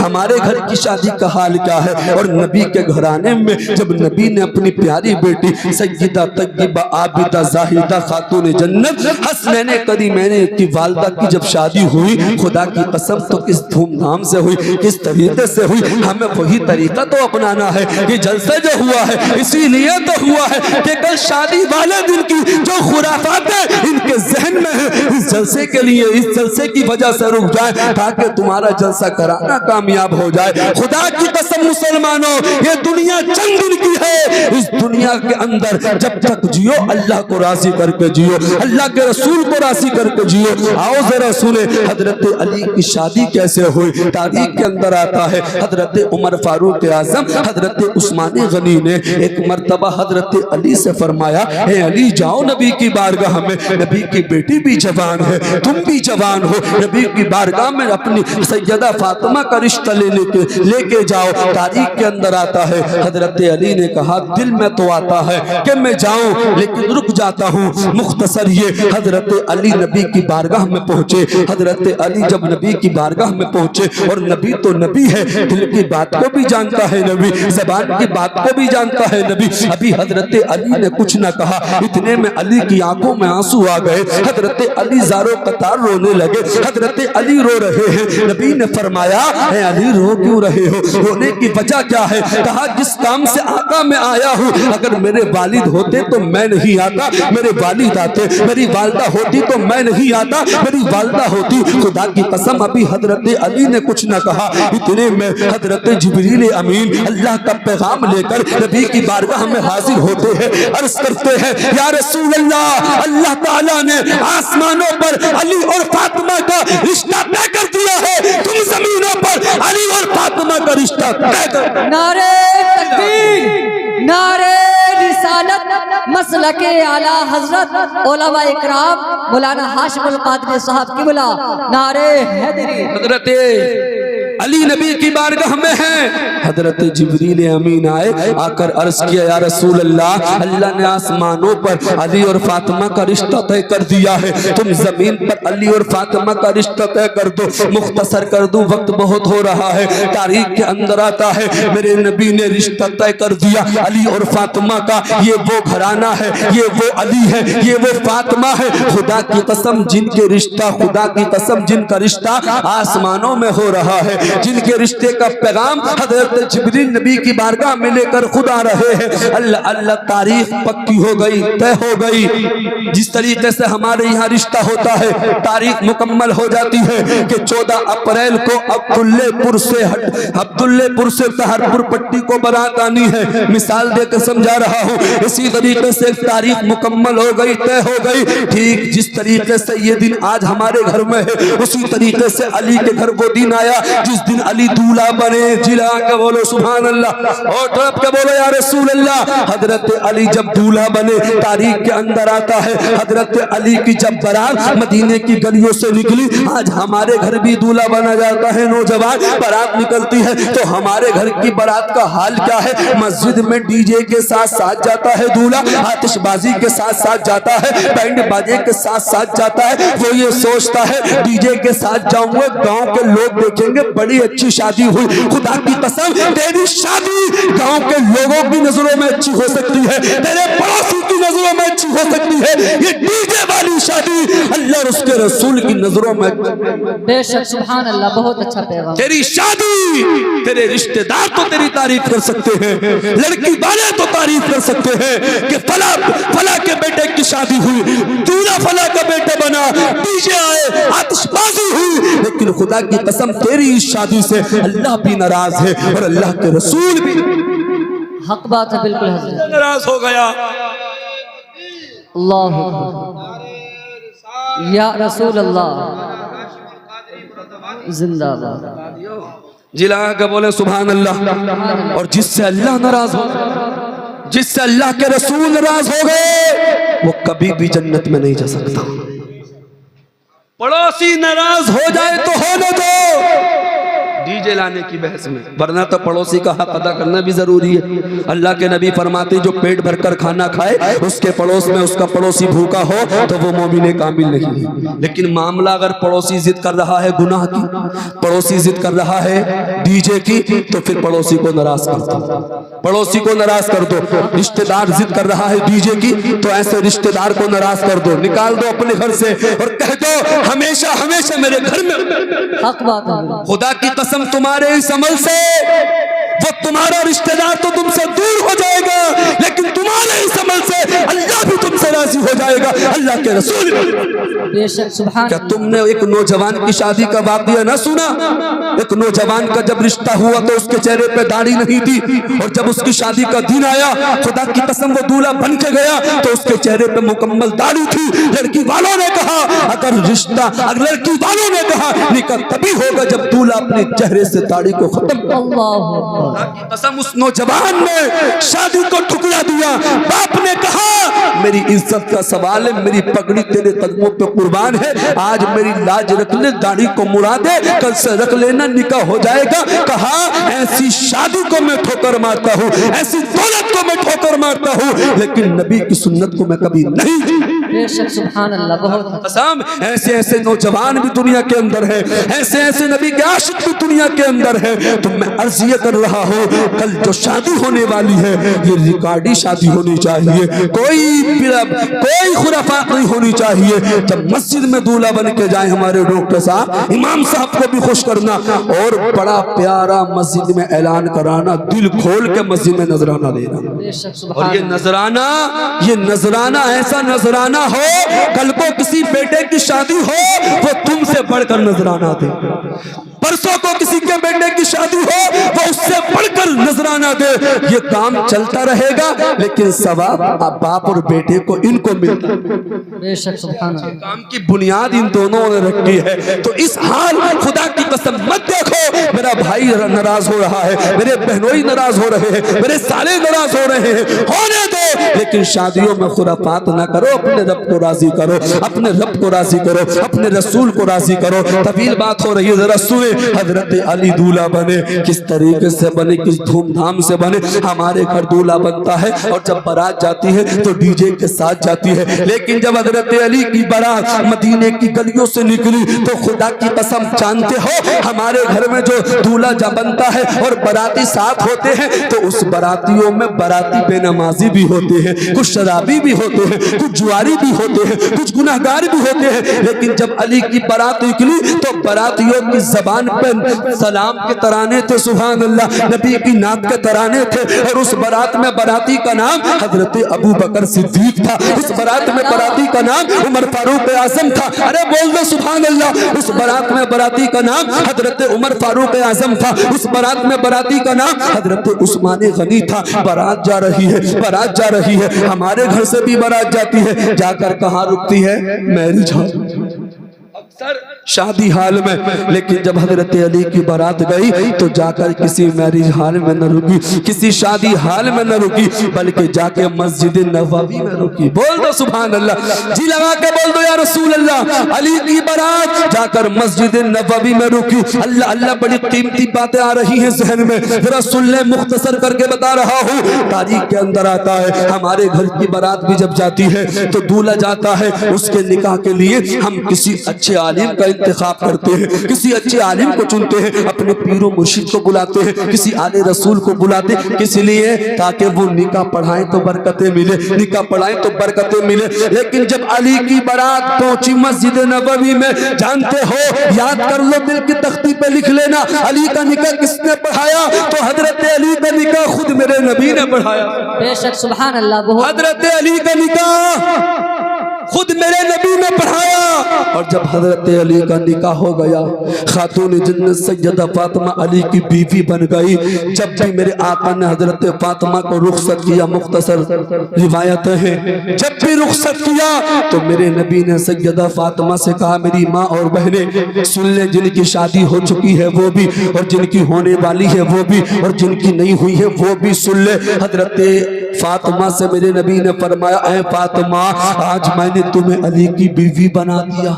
हमारे घर की शादी का हाल क्या है। और नबी के घराने में जब नबी ने अपनी प्यारी बेटी सय्यदा तय्यबा आबिदा जाहिदा खातून जन्नत हसनैन करीमैन की वालदा की जब शादी हुई, खुदा की कसम तो किस धूमधाम से हुई, किस तरीके से हुई। हमें वही तरीका तो अपनाना है कि जलसा जो हुआ है इसीलिए तो हुआ है कि कल शादी वाले दिन की जो खुराफात है इनके जहन में है, इस जलसे के लिए, इस जलसे की वजह से रुक जाए ताकि तुम्हारा जलसा कराना कामयाब हो जाए। खुदा की कसम मुसलमानों, ये दुनिया चंद दिन की है। इस दुनिया के अंदर जब तक जियो अल्लाह को राजी करके जियो, अल्लाह के रसूल को राजी करके जियो। आओ जरा सुने हजरत अली की शादी कैसे हुई। तारीख के अंदर आता है हजरत उमर फारूक आजम हजरत उस्मान गनी ने एक मर्तबा हजरत अली से फरमाया, हे अली जाओ नबी की बारगाह में, नबी की बेटी भी जवान है, तुम भी जवान हो, नबी की बारगाह में अपनी सैयदा फातिमा का रिश्ता लेके जाओ। तारीख के अंदर आता है हजरत अली ने कहा दिल में तो आता है कि मैं जाऊं लेकिन रुक जाता हूं। मुख्तसर ये हजरत अली नबी की बारगाह में पहुंचे। हजरत अली जब नबी की बारगाह में पहुंचे, और नबी तो नबी है, दिल की बात को भी जानता है नबी, जबान की बात को भी जानता है नबी। अभी हजरत अली ने कुछ न कहा, इतने में अली की आंखों में आंसू आ गए। हजरत अली ज़ारो कतार रोने लगे। हजरत अली रो रहे हैं। नबी ने फरमाया, है अली रो क्यों रहे हो, रोने की वजह क्या है। कहा जिस काम से आका मैं आया हूँ, अगर मेरे वालिद होते तो मैं नहीं आता, मेरे वालिद आते, मेरी वालदा होती तो मैं नहीं आता, मेरी वालदा होती। खुदा की कसम अभी हजरत अली ने कुछ न कहा, इतने में हजरत जिब्रील अमीन अल्लाह का पैगाम लेकर नबी की बारगाह में हाजिर होते हैं। अर्ज करते हैं, या रसूल अल्लाह, अल्लाह ताला ने आसमानों पर अली और फातिमा का रिश्ता तय कर दिया है, तुम जमीनों पर अली और फातिमा का रिश्ता तय कर। नारे तकबीर, नारे रिसालत, मसलके आला हजरत उलमा इकराम मौलाना हाशिमुल कादरी साहब किबला, नारे हैदरी। हजरत अली नबी की बारगाह में है। हजरत जिब्रील अमीन आए, आकर अर्ज किया, या रसूल अल्लाह, अल्लाह ने आसमानों पर अली और फातिमा का रिश्ता तय कर दिया है, तुम जमीन पर अली और फातिमा का रिश्ता तय कर दो। मुख्तसर कर दूं, वक्त बहुत हो रहा है। तारीख के अंदर आता है मेरे नबी ने रिश्ता तय कर दिया अली और फातिमा का। ये वो घराना है, ये वो अली है, ये वो फातिमा है। खुदा की कसम जिनके रिश्ता, खुदा की कसम जिनका रिश्ता आसमानों में हो रहा है, जिनके रिश्ते का पैगाम हजरत जिब्रील नबी की बारगाह में लेकर खुद आ रहे हैं। अल्लाह अल्लाह, तारीख पक्की हो गई, तय हो गई। जिस तरीके से हमारे यहाँ रिश्ता होता है, तारीख मुकम्मल हो जाती है कि 14 अप्रैल को अब्दुल्लेपुर से तहरपुर पट्टी को बारात आनी है। मिसाल देकर समझा रहा हूँ। इसी तरीके से तारीख मुकम्मल हो गई, तय हो गई। ठीक जिस तरीके से ये दिन आज हमारे घर में है, उसी तरीके से अली के घर वो दिन आया जिस दिन अली दूल्हा बने। जिला के बोलो सुभान अल्लाह, और तरफ के बोलो या रसूल अल्लाह। हजरत अली जब दूल्हा बने, तारीख के अंदर आता है हजरत अली की जब बारात मदीने की गलियों से निकली। आज हमारे घर भी दूल्हा बना जाता है, नौजवान बारात निकलती है तो हमारे घर की बारात का हाल क्या है। मस्जिद में डीजे के साथ साथ जाता है दूल्हा, आतिशबाजी के साथ साथ जाता है, बैंड बाजे के साथ साथ जाता है। वो ये सोचता है डीजे के साथ जाऊंगा, गांव के लोग देखेंगे बड़ी अच्छी शादी हुई। खुदा की कसम तेरी शादी गांव के लोगों की नजरों में अच्छी हो सकती है, तेरे पड़ोसी की नजरों में अच्छी हो सकती है। ये डीजे वाली शादी अल्लाह और उसके रसूल की नजरों में बेशक सुभान अल्लाह, बहुत अच्छा पैगाम। तेरी शादी, तेरे रिश्तेदार तो तेरी तारीफ कर सकते हैं, लड़की वाले तो तारीफ कर सकते हैं कि फला के बेटे की शादी हुई, दूल्हा फला का बेटा बना, डीजे आए, आतिशबाजी हुई। लेकिन खुदा की कसम तेरी इस शादी से अल्लाह भी नाराज है और अल्लाह के रसूल भी। हक बात है, बिल्कुल हजरत नाराज हो गया। अल्लाह या रसूल अल्लाह जिंदाबाद। जिला के बोले सुभान अल्लाह। और जिससे अल्लाह नाराज हो, जिससे अल्लाह के रसूल नाराज हो गए, वो कभी भी जन्नत में नहीं जा सकता। पड़ोसी नाराज हो जाए तो होने दो, डीजे लाने की बहस में, वरना तो पड़ोसी का हक अदा करना भी जरूरी है। अल्लाह के नबी फरमाते जो पेट भरकर खाना खाए उसके पड़ोस में उसका पड़ोसी भूखा हो तो वो मोमिने कामिल नहीं है। लेकिन मामला अगर पड़ोसी जिद कर रहा है गुनाह की, पड़ोसी जिद कर रहा है डीजे की, तो फिर पड़ोसी को नाराज कर दो, पड़ोसी को नाराज कर दो। रिश्तेदार जिद कर रहा है डीजे की, तो ऐसे रिश्तेदार को नाराज कर दो, निकाल दो अपने घर से और कह दो हमेशा हमेशा मेरे घर में। हक बात है। खुदा की कसम तुम्हारे इस अमल से वो तुम्हारा रिश्तेदार तो तुमसे दूर हो जाएगा, लेकिन तुम्हारे इस अमल से अल्लाह भी तुमसे राजी हो जाएगा। अल्लाह के रसूल बेशक सुभान। क्या तुमने एक नौजवान की शादी का वाकया ना सुना? एक नौजवान का जब रिश्ता हुआ तो उसके चेहरे पे दाढ़ी नहीं थी, और जब उसकी शादी का दिन आया खुदा की कसम वो दूल्हा बन के गया तो उसके चेहरे पे मुकम्मल दाढ़ी थी। लड़की वालों ने कहा अगर लड़की वालों ने कहा निकाह तभी होगा जब दूल्हा अपने चेहरे से दाढ़ी को खत्म कर। अल्लाह खुदा की कसम उस नौजवान ने शादी को ठुकरा दिया। बाप ने कहा मेरी इज्जत का सवाल है, मेरी पगड़ी तेरे कदमों पे कुर्बान है, आज मेरी लाज रख ले, दाढ़ी को मुड़ा दे, कल से रख लेना निकाह हो जाएगा। कहा ऐसी शादी को मैं ठोकर मारता हूँ, ऐसी दौलत को मैं ठोकर मारता हूँ, लेकिन नबी की सुन्नत को मैं कभी नहीं। बेशक सुभान अल्लाह। बहुत कसम ऐसे ऐसे नौजवान भी दुनिया के अंदर है, ऐसे ऐसे नबी के आशिक भी दुनिया के अंदर है। तो मैं अर्ज ये कर रहा हूँ कल जो शादी होने वाली है ये रिकॉर्डी शादी होनी चाहिए, कोई खुराफात नहीं होनी चाहिए। जब मस्जिद में दूल्हा बन के जाए हमारे डॉक्टर साहब, इमाम साहब को भी खुश करना और बड़ा प्यारा मस्जिद में ऐलान कराना, दिल खोल के मस्जिद में नजराना देना। बेशक और सुभान। ये नजराना ऐसा नजराना हो कल को किसी बेटे की शादी हो वो तुमसे बढ़कर नजराना दे, परसों को किसी के बेटे की शादी हो वो उससे बढ़कर नजराना दे। ये काम चलता रहेगा लेकिन सवाब अब बाप और बेटे को इनको मिलता है। बेशक सुभान। काम की बुनियाद इन दोनों ने रखी है। तो इस हाल खुदा की कसम मत देखो मेरा भाई नाराज हो रहा है, मेरे बहनोई नाराज हो रहे हैं, मेरे साले नाराज हो रहे हैं, होने दो, लेकिन शादियों में खुराफात ना करो, अपने रब को राजी करो, अपने रब को राजी करो, अपने रसूल को राजी करो। तवील बात हो रही है, जरा सुने। हजरत अली दूल्हा बने, किस तरीके से बने, किस धूमधाम से बने। हमारे घर दूल्हा बनता है और जब बारात जाती है तो डीजे के साथ जाती है, लेकिन जब हजरत अली की बारात मदीने की गलियों से निकली तो खुदा की कसम जानते हो हमारे घर में जो दूल्हा जब बनता है और बाराती साथ होते हैं तो उस बारातियों में बाराती बेनमाजी भी होते हैं, कुछ शराबी भी होते हैं, कुछ जुआरी भी होते हैं, कुछ गुनाहगार भी होते हैं। लेकिन जब अली की बारात निकली तो बारातियों की जबान पे सलाम के तराने थे, सुभान अल्लाह, नबी की नात के तराने थे। और उस बारात में बाराती का नाम हजरत अबू बकर सिद्दीक था, उस बारात में बाराती का नाम उमर फारूक आजम था। अरे बोल दो सुभान अल्लाह। उस बारात में बाराती का नाम हजरत उमर फारूक आजम था, उस बारात में बाराती का नाम हजरत उस्मान गनी था। बारात जा रही है, बारात जा रही है, हमारे घर से भी बारात जाती है, जाकर कहाँ रुकती है? मैरिज हॉल, अक्सर शादी हाल में। लेकिन जब हजरत अली की बारात गई तो जाकर किसी मैरिज हाल में न रुकी, किसी शादी हाल में न रुकी, बल्कि जाके मस्जिद नबवी में रुकी। बोल दो सुभान अल्लाह, जी लगा के बोल दो या रसूल अल्लाह। अली की बारात जाकर मस्जिद नबवी में रुकी। अल्लाह अल्लाह, बड़ी कीमती बातें आ रही हैं जहन में, जरा सुन ले, मुख्तसर करके बता रहा हूँ। तारीख के अंदर आता है हमारे घर की बारात भी जब जाती है तो दूल्हा जाता है, उसके निकाह के लिए हम किसी अच्छे आलिम का इंतखाब करते हैं, किसी अच्छे आलिम को चुनते हैं, अपने पीरों मुर्शिद को बुलाते हैं, किसी आले रसूल को बुलाते हैं, किस लिए? ताकि वो निकाह पढ़ाएं तो बरकतें मिले, निकाह पढ़ाएं तो बरकतें मिले। लेकिन जब अली की बारात पहुंची मस्जिद नबवी में, जानते हो, याद कर लो, दिल की तख्ती पे लिख लेना, अली का निकाह किसने पढ़ाया? तो हजरत अली का निकाह खुद मेरे नबी ने पढ़ाया। बेशक सुभान अल्लाह। हजरत अली का निकाह खुद मेरे नबी ने पढ़ाया। और जब हजरत अली का निकाह हो गया, खातून जन्नत सैयदा फातिमा अली की बीवी बन गई। जब भी मेरे आका ने हजरत फातिमा को रुखसत किया, मुख्तसर रिवायत है, जब भी रुखसत किया तो मेरे नबी ने सैयदा फातिमा से कहा, मेरी माँ और बहनें सुन ले, जिनकी शादी हो चुकी है वो भी, और जिनकी होने वाली है वो भी, और जिनकी नहीं हुई है वो भी सुन ले। हजरत फातिमा से मेरे नबी ने फरमाया, ऐ फातिमा, आज मैंने तुम्हें अली की बीवी बना दिया,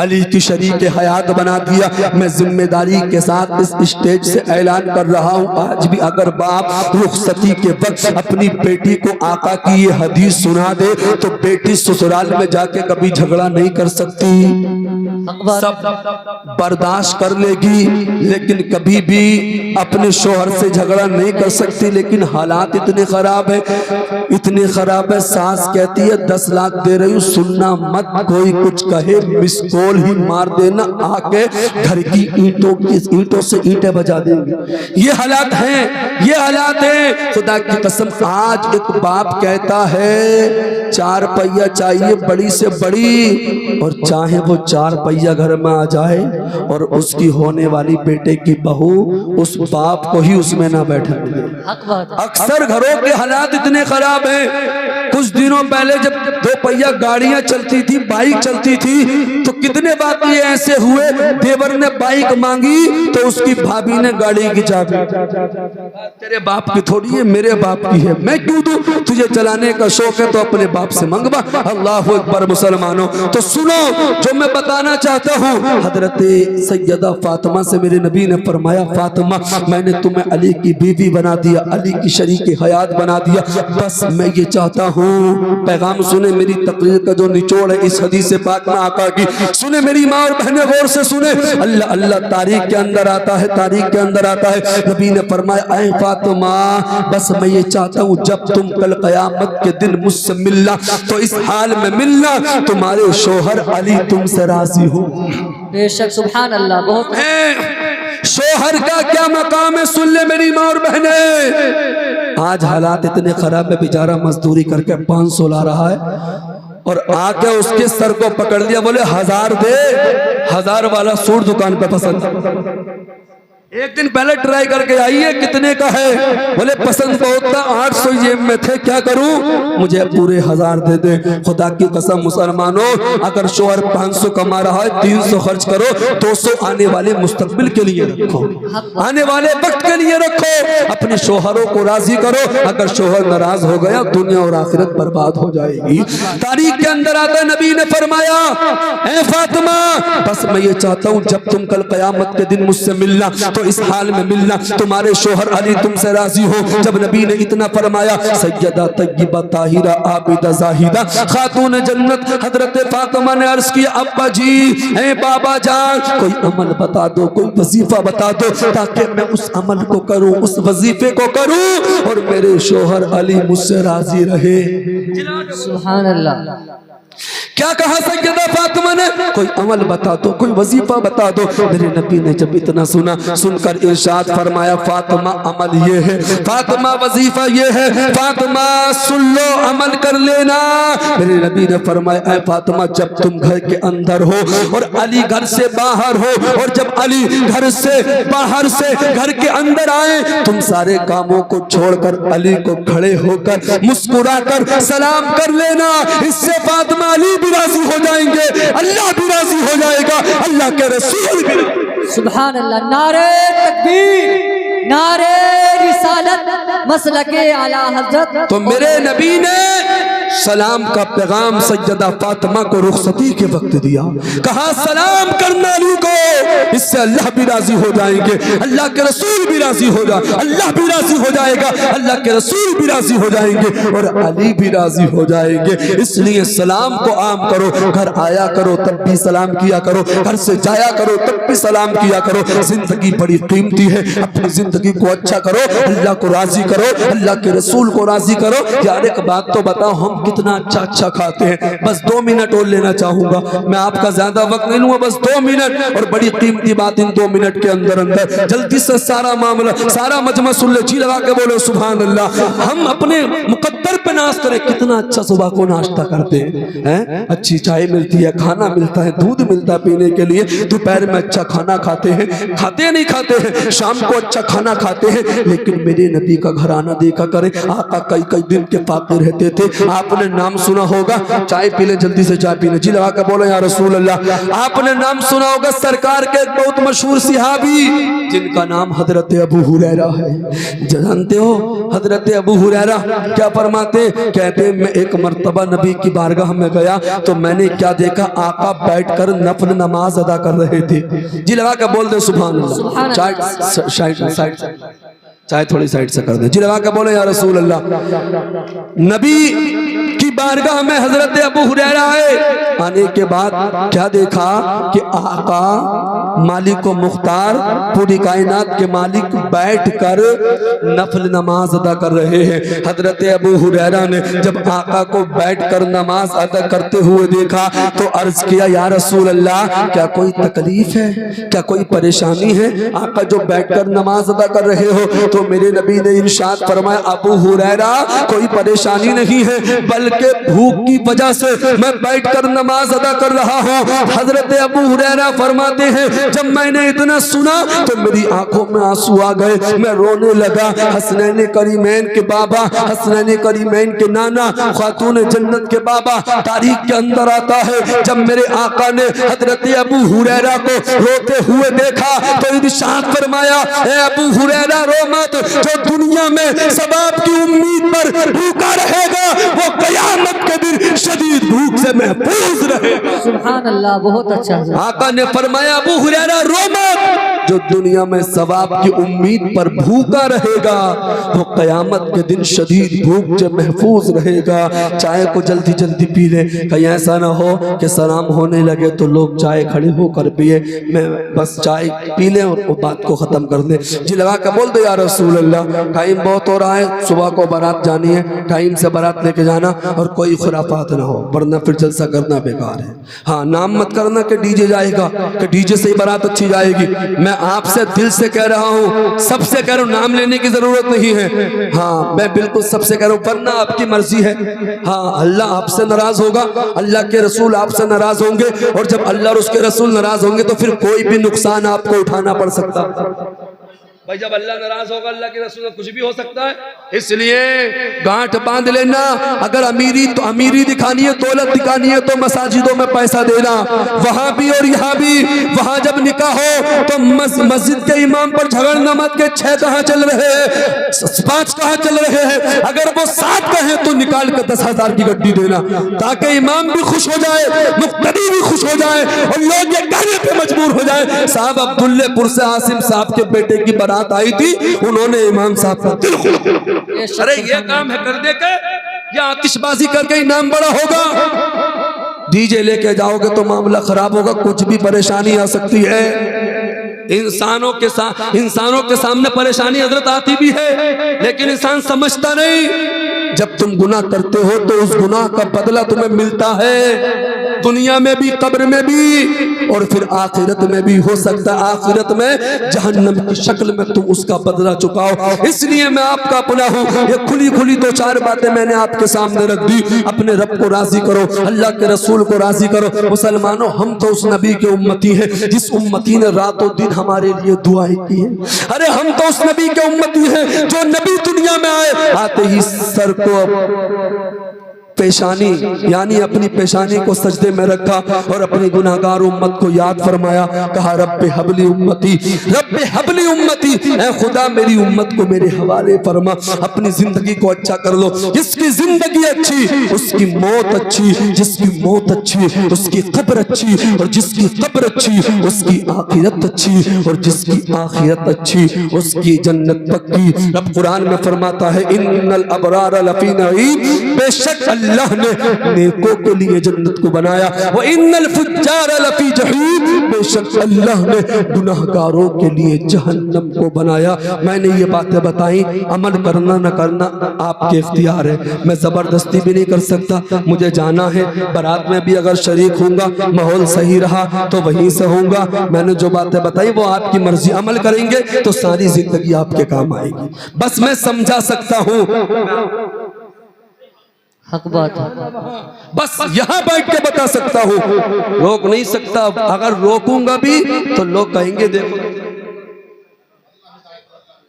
अली की शरीक हयात बना दिया। मैं जिम्मेदारी के साथ इस स्टेज से ऐलान कर रहा हूँ, आज भी अगर बाप रुखसती के वक्त अपनी बेटी को आका की ये हदीस सुना दे तो बेटी ससुराल में जाके कभी झगड़ा नहीं कर सकती, सब बर्दाश्त कर लेगी, लेकिन कभी भी अपने शोहर से झगड़ा नहीं कर सकती। लेकिन हालात इतने खराब है, इतने खराब है, सास कहती है 10 लाख दे रही हूँ, सुनना मत, कोई कुछ कहे मिस कॉल ही मार देना, आके घर की ईंटों से ईंटें बजा देंगे। ये हालात हैं, ये हालात हैं। खुदा की कसम, आज एक बाप कहता है 4 पहिया चाहिए बड़ी से बड़ी, और चाहे वो 4 पहिया घर में आ जाए और उसकी होने वाली बेटे की बहू उस बाप को ही उसमें ना बैठे मिले। अक्सर घरों के हालात इतने खराब हैं। कुछ दिनों पहले जब 2 पहिया गाड़ियां चलती थी, बाइक चलती थी, तो कितने वाकये ऐसे हुए, देवर ने बाइक मांगी तो उसकी भाभी ने गाड़ी की चाबी, तेरे बाप की थोड़ी है, मेरे बाप की है, मैं क्यों दूं, तुझे चलाने का शौक है तो अपने बाप से मंगवा। अल्लाह अकबर मुसलमानों। तो सुनो जो मैं बताना चाहता हूँ, हजरत सैयदा फातिमा से मेरे नबी ने फरमाया, फातिमा मैंने तुम्हें अली की बीवी बना दिया, अली की शरीक हयात बना दिया, बस मैं ये चाहता हूँ, पैगाम सुने, मेरी तकरीर का जो निचोड़ है इस हदीस पाक में आका की, सुने मेरी माँ और बहनें, गौर से सुने। अल्लाह अल्लाह तारीख के अंदर आता है, तारीख के अंदर आता है। नबी ने फरमाया, ऐ फातिमा बस मैं ये चाहता हूँ जब तुम कल कयामत के दिन मुझसे मिलना तो इस हाल में मिलना तुम्हारे शोहर अली तुमसे राजी हो। बेशक सुभान अल्लाह। बहुत शोहर का क्या मकाम है, सुन ले मेरी माँ और बहने। आज हालात इतने खराब है, बेचारा मजदूरी करके 500 ला रहा है और आके उसके सर को पकड़ लिया, बोले 1000 दे, 1000 वाला सूट दुकान पे पसंद। एक दिन पहले ट्राई करके आइए, कितने का है, बोले पसंद बहुत था, 800 जेब में थे, क्या करूं, मुझे पूरे 1000 दे दे। खुदा की कसम मुसलमानों, अगर शोहर 500 कमा रहा है, 300 खर्च करो, 200 आने वाले मुस्तकबिल के लिए रखो, आने वाले वक्त के लिए रखो, अपने शोहरों को राजी करो। अगर शोहर नाराज हो गया, दुनिया और आखिरत बर्बाद हो जाएगी। तारीख के अंदर आता, नबी ने फरमाया, ऐ फातिमा बस मैं ये चाहता हूँ जब तुम कल कयामत के दिन मुझसे मिलना तो इस हाल में मिलना तुम्हारे शोहर अली तुमसे राजी हो। जब नबी ने इतना फरमाया, सैयदा तय्यबा ताहिरा आबिदा जाहिदा खातून जन्नत हजरत फातिमा ने अर्ज किया, अब्बा जी, ऐ बाबा जान, कोई अमल बता दो, कोई वजीफा बता दो ताकि मैं उस अमल को करूं, उस वजीफे को करूं और मेरे शोहर अली मुझसे राजी रहे। सुभान अल्लाह। क्या कहा सैयदा फातिमा ने, कोई अमल बता दो, कोई वजीफा बता दो। मेरे नबी ने जब इतना सुना, सुनकर इरशाद फरमाया, फातिमा अमल ये है, फातिमा वजीफा ये है, फातिमा सुन लो, अमल कर लेना। मेरे नबी ने फरमाया, ऐ फातिमा जब तुम घर के अंदर हो और अली घर से बाहर हो, और जब अली घर से बाहर से घर के अंदर आए, तुम सारे कामों को छोड़कर अली को खड़े होकर मुस्कुराकर सलाम कर लेना। इससे फातिमा अली भी राजी हो जाएंगे, अल्लाह भी राजी हो जाएगा, अल्लाह के रसूल भी। सुभान अल्लाह। नारे तकबीर, नारे रिसालत, मसलके आला हजरत। तो मेरे नबी ने सलाम का पैगाम सैयदा फातिमा को रुखसती के वक्त दिया, कहा सलाम करना अली को, इससे अल्लाह भी राजी हो जाएंगे, अल्लाह के रसूल भी राजी हो जाए, अल्लाह भी राजी हो जाएगा, अल्लाह के रसूल भी राजी हो जाएंगे और अली भी राजी हो जाएंगे। इसलिए सलाम को आम करो, घर आया करो तब भी सलाम किया करो, घर से जाया करो तब भी सलाम किया करो। जिंदगी बड़ी कीमती है, अपनी जिंदगी को अच्छा करो, अल्लाह को राजी करो, अल्लाह के रसूल को राजी करो। यार एक बात तो बताओ, हम कितना अच्छा अच्छा खाते हैं, बस 2 मिनट और लेना चाहूंगा, मैं आपका ज्यादा वक्त नहीं लूंगा, बस 2 मिनट, और बड़ी कीमती बात इन 2 मिनट के अंदर अंदर जल्दी से सारा मामला, सारा मजमा सुन ले, जी लगा के बोलो सुभान अल्लाह। हम अपने मुकद्दर पे नाश करें, कितना अच्छा सुबह को नाश्ता करते हैं, अच्छी चाय मिलती है, खाना मिलता है, दूध मिलता है पीने के लिए, दोपहर में अच्छा खाना खाते हैं, खाते नहीं खाते हैं, शाम को अच्छा खाना खाते हैं। लेकिन मेरे नबी का घराना देखा करें, आका कई कई दिन के फाके रहते थे, आपने आपने नाम सुना होगा, चाय पी ले, जल्दी से चाय पी ले। जी लगा कर बोलो या रसूल अल्लाह। आपने नाम सुना होगा सरकार के बहुत मशहूर सिहाबी जिनका नाम हजरत अबू हुरैरा है। जानते हो हजरत अबू हुरैरा क्या फरमाते? कहते मैं एक मर्तबा नबी की बारगाह में गया तो मैंने क्या देखा, आका बैठकर नफल नमाज अदा कर रहे थे। जी लगा कर बोल दे सुभान अल्लाह। चाहे थोड़ी साइड से कर दे। जी लगा के बोले या रसूल अल्लाह। नबी की बारगाह में हजरत अबू हुरैरा आए, आने के बाद क्या देखा कि आका मालिक व मुख्तार पूरी कायनात के मालिक बैठकर नफल नमाज अदा कर रहे हैं। हजरत अबू हुरैरा ने जब आका को बैठकर नमाज अदा करते हुए देखा तो अर्ज किया या रसूल अल्लाह, क्या कोई तकलीफ है, क्या कोई परेशानी है? आका जो बैठकर नमाज अदा कर रहे हो। तो मेरे नबी ने इरशाद फरमाया अबू हुरैरा कोई परेशानी नहीं है, बल्कि भूख की वजह से मैं बैठकर नमाज अदा कर रहा हूँ। हजरत अबू हुरैरा फरमाते हैं जब मैंने इतना सुना तो मेरी आंखों में आंसू आ गए, मैं रोने लगा। हसनैन करीमैन के बाबा, हसनैन करीमैन के नाना, खातून जन्नत के बाबा तारीख के अंदर आता है जब मेरे आका ने हजरत अबू हुरैरा को रोते हुए देखा तो इरशाद फरमाया ए अबू हुरैरा रो मत, जो दुनिया में सवाब की उम्मीद पर भूखा रहेगा वो कयामत के दिन शदीद भूख से महफूज रहेगा। सुभान अल्लाह, बहुत अच्छा। आका ने फरमाया अबू हुरैरा रो मत, जो दुनिया में सवाब की उम्मीद पर भूखा रहेगा वो कयामत के दिन शदीद भूख से महफूज रहेगा। चाय को जल्दी जल्दी पी ले, कहीं ऐसा ना हो कि सलाम होने लगे तो लोग चाय खड़े होकर पिए, मैं बस चाय पी ले और वो बात को खत्म कर दे। जी लगा के बोल दो या रसूल अल्लाह। टाइम बहुत हो रहा है, सुबह को बारात जानी है, टाइम से बारात लेके जाना और कोई खुराफात ना हो वरना फिर जलसा करना बेकार है। हाँ, नाम मत करना कि डीजे जाएगा, कि डीजे से ही बारात अच्छी जाएगी। मैं आपसे दिल से कह रहा हूँ, सबसे कह रहा हूँ, नाम लेने की जरूरत नहीं है। हाँ, मैं बिल्कुल सबसे कह रहा हूँ, वरना आपकी मर्जी है। हाँ, अल्लाह आपसे नाराज होगा, अल्लाह के रसूल आपसे नाराज होंगे, और जब अल्लाह और उसके रसूल नाराज होंगे तो फिर कोई भी नुकसान आपको उठाना पड़ सकता है। भाई जब अल्लाह नाराज होगा अल्लाह के रसूल कुछ भी हो सकता है, इसलिए गांठ बांध लेना। अगर अमीरी तो अमीरी दिखानी है, दौलत दिखानी है तो मसाजिदों में पैसा देना, वहां भी और यहाँ भी। वहां जब निकाह हो तो मस्जिद के इमाम पर झगड़ना मत के 6 कहाँ चल रहे हैं, 5 कहाँ चल रहे हैं। अगर वो 7 कहे तो निकाल कर 10,000 की गड्डी देना, ताकि इमाम भी खुश हो जाए, मुक्तदी भी खुश हो जाए और लोग ये कहने पे मजबूर हो जाए साहब अब्दुल्लेपुर से आसिम साहब के बेटे की बारात आई थी, उन्होंने इमाम साहब का दिल खोल दिया। अरे ये काम है कर दे के या आतिशबाजी करके इनाम बड़ा होगा। डीजे लेके जाओगे तो मामला खराब होगा, कुछ भी परेशानी आ सकती है। इंसानों के सामने परेशानी हजरत आती भी है, लेकिन इंसान समझता नहीं। जब तुम गुनाह करते हो तो उस गुनाह का बदला तुम्हें मिलता है, दुनिया में भी, कब्र में भी, और फिर आखिरत में भी। हो सकता है आखिरत में जहन्नम की शक्ल में तुम उसका बदला चुकाओ। इसलिए मैं आपका अपना हूँ, ये खुली खुली 2-4 बातें मैंने आपके सामने रख दी। अपने रब को राजी करो, अल्लाह के रसूल को राजी करो। मुसलमानों, हम तो उस नबी के उम्मती हैं जिस उम्मती ने रातों दिन हमारे लिए दुआएं की है। अरे हम तो उस नबी के उम्मती हैं जो नबी दुनिया में आए, आते ही सर को पेशानी यानी अपनी पेशानी को सजदे में रखा और अपनी गुनाहगार उम्मत को याद फरमाया। कहा रब्बे हबली उम्मती, रब्बे हबली उम्मती, ऐ खुदा मेरी उम्मत को मेरे हवाले फरमा। अपनी जिंदगी को अच्छा कर लो। जिसकी जिंदगी अच्छी उसकी मौत अच्छी, जिसकी मौत अच्छी उसकी कब्र अच्छी, और जिसकी कब्र अच्छी उसकी आखिरत अच्छी, और जिसकी आखिरत अच्छी उसकी जन्नत पक्की। रब कुरान में फरमाता है इन्नल अबरार लफी नईम, बेशक अल्लाह ने नेकों के लिए जन्नत को बनाया, वो इन्नल फुज्जार लफी जहीम, बेशक अल्लाह ने गुनाहगारों के लिए जहन्नम को बनाया। मैंने ये बातें बताई, अमल करना न करना आपके इख्तियार है, मैं जबरदस्ती भी नहीं कर सकता। मुझे जाना है बारात में भी, अगर शरीक होऊंगा, माहौल सही रहा तो वहीं से होऊंगा। मैंने जो बातें बताई वो आपकी मर्जी, अमल करेंगे तो सारी जिंदगी आपके काम आएगी। बस मैं समझा सकता हूँ, हक बात है, बस यहाँ बैठ के बता सकता हूँ, रोक नहीं सकता। अगर रोकूंगा भी तो लोग कहेंगे देखो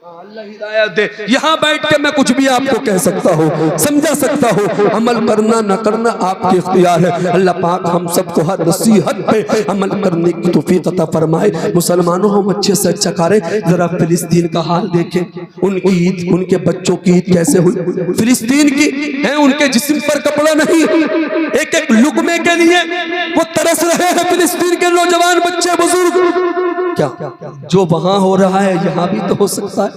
अल्लाह हिदायत दे। यहाँ बैठ के मैं कुछ भी आपको कह सकता हूँ, समझा सकता हूँ, अमल करना न करना आपके इख्तियार है। अल्लाह पाक हम सबको हर नसीहत पे अमल करने की तौफीक अता फरमाए। मुसलमानों हम अच्छे से अच्छा करें। जरा फिलिस्तीन का हाल देखें, उनकी ईद, उनके बच्चों की ईद कैसे हुई। फिलिस्तीन की है, उनके जिस्म पर कपड़ा नहीं, एक एक लुकमे के लिए वो तरस रहे हैं फिलिस्तीन के नौजवान बच्चे बुजुर्ग। क्या जो वहां हो रहा है यहाँ भी तो हो सकता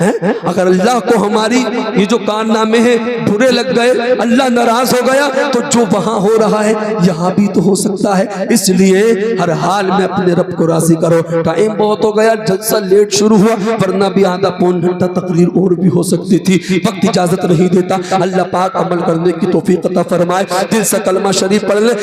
है? अगर अल्लाह को हमारी ये जो कारनामे हैं बुरे लग गए, अल्लाह नाराज हो गया, तो जो वहां हो रहा है यहाँ भी तो हो सकता है। इसलिए हर हाल में अपने रब को राजी करो। टाइम बहुत हो गया, जलसा लेट शुरू हुआ, वरना भी आधा पौन घंटा तकरीर और भी हो सकती थी, वक्त इजाजत नहीं देता। अल्लाह पाक अमल करने की तौफीक अता फरमाए। दिल से कलमा शरीफ पढ़ ले।